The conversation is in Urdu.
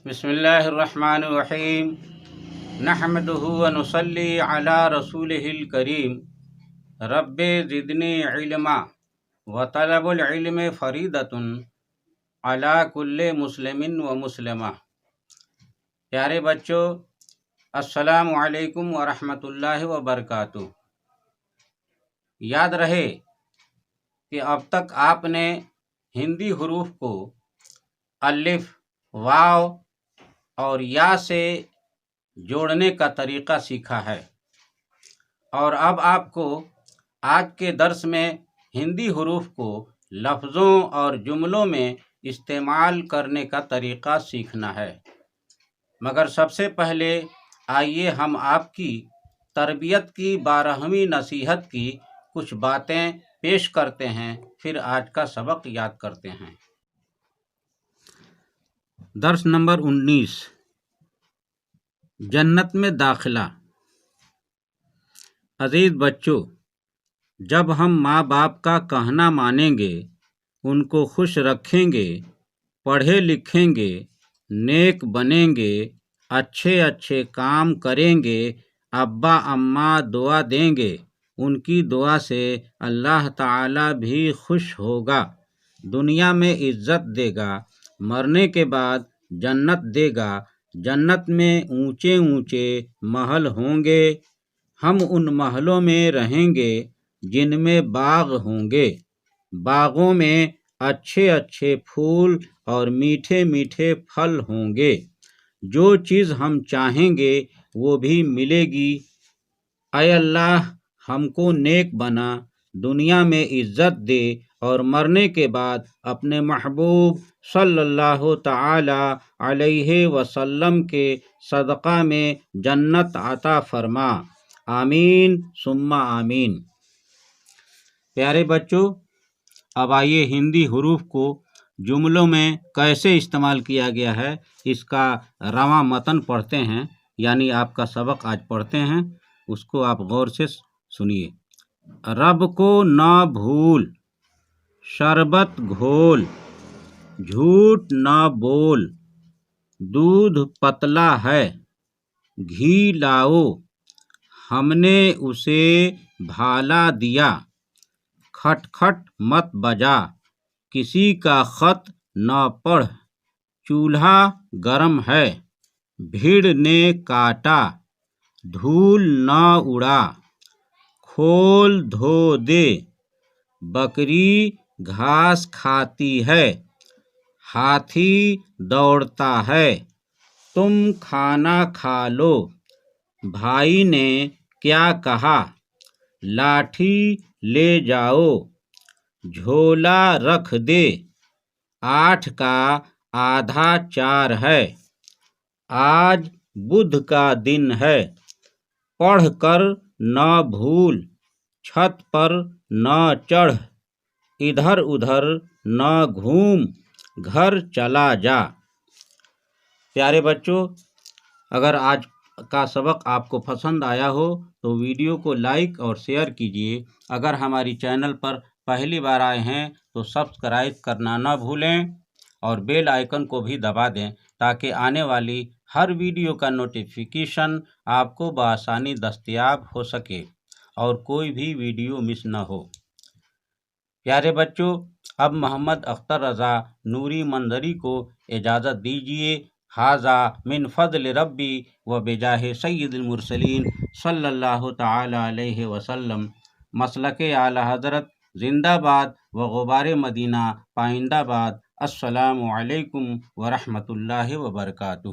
بسم اللہ الرحمن الرحیم نحمدہ ونصلی علی رسولہ الکریم رب زدنی علما وطلب العلم فریضۃ علی کل مسلم و مسلمہ۔ پیارے بچوں، السلام علیکم ورحمۃ اللہ وبرکاتہ۔ یاد رہے کہ اب تک آپ نے ہندی حروف کو الف، واو اور یا سے جوڑنے کا طریقہ سیکھا ہے، اور اب آپ کو آج کے درس میں ہندی حروف کو لفظوں اور جملوں میں استعمال کرنے کا طریقہ سیکھنا ہے۔ مگر سب سے پہلے آئیے ہم آپ کی تربیت کی 12ویں نصیحت کی کچھ باتیں پیش کرتے ہیں، پھر آج کا سبق یاد کرتے ہیں۔ درس نمبر 19، جنت میں داخلہ۔ عزیز بچوں، جب ہم ماں باپ کا کہنا مانیں گے، ان کو خوش رکھیں گے، پڑھے لکھیں گے، نیک بنیں گے، اچھے کام کریں گے، ابا اماں دعا دیں گے، ان کی دعا سے اللہ تعالی بھی خوش ہوگا، دنیا میں عزت دے گا، مرنے کے بعد جنت دے گا، جنت میں اونچے محل ہوں گے، ہم ان محلوں میں رہیں گے جن میں باغ ہوں گے، باغوں میں اچھے پھول اور میٹھے پھل ہوں گے، جو چیز ہم چاہیں گے وہ بھی ملے گی۔ اے اللہ، ہم کو نیک بنا، دنیا میں عزت دے اور مرنے کے بعد اپنے محبوب صلی اللہ تعالی علیہ وسلم کے صدقہ میں جنت عطا فرما، آمین ثم آمین۔ پیارے بچوں، اب آئیے ہندی حروف کو جملوں میں کیسے استعمال کیا گیا ہے اس کا رواں متن پڑھتے ہیں، یعنی آپ کا سبق آج پڑھتے ہیں، اس کو آپ غور سے سنیے۔ رب کو نہ بھول، شربت گھول، جھوٹ نہ بول، دودھ پتلا ہے، گھی لاؤ، ہم نے اسے بھالا دیا، کھٹ کھٹ مت بجا، کسی کا خط نہ پڑھ، چولہا گرم ہے، بھیڑ نے کاٹا، دھول نہ اڑا، کھول دھو دے، بکری گھاس کھاتی ہے، ہاتھی دوڑتا ہے، تم کھانا کھا لو، بھائی نے کیا کہا، لاٹھی لے جاؤ، جھولا رکھ دے، 8 کا آدھا 4 ہے، آج بدھ کا دن ہے، پڑھ کر نہ بھول، چھت پر نہ چڑھ، ادھر ادھر نہ گھوم، گھر چلا جا۔ پیارے بچوں، اگر آج کا سبق آپ کو پسند آیا ہو تو ویڈیو کو لائک اور شیئر کیجیے۔ اگر ہماری چینل پر پہلی بار آئے ہیں تو سبسکرائب کرنا نہ بھولیں اور بیل آئیکن کو بھی دبا دیں تاکہ آنے والی ہر ویڈیو کا نوٹیفیکیشن آپ کو بآسانی دستیاب ہو سکے اور کوئی بھی ویڈیو مس نہ ہو۔ پیارے بچوں، اب محمد اختر رضا نوری منظری کو اجازت دیجیے۔ ھذا من فضل ربی و بجاہ سید المرسلین صلی اللہ تعالی علیہ وسلم۔ مسلک اعلی حضرت زندہ باد و غبار مدینہ پائندہ باد۔ السلام علیکم ورحمۃ اللہ وبرکاتہ۔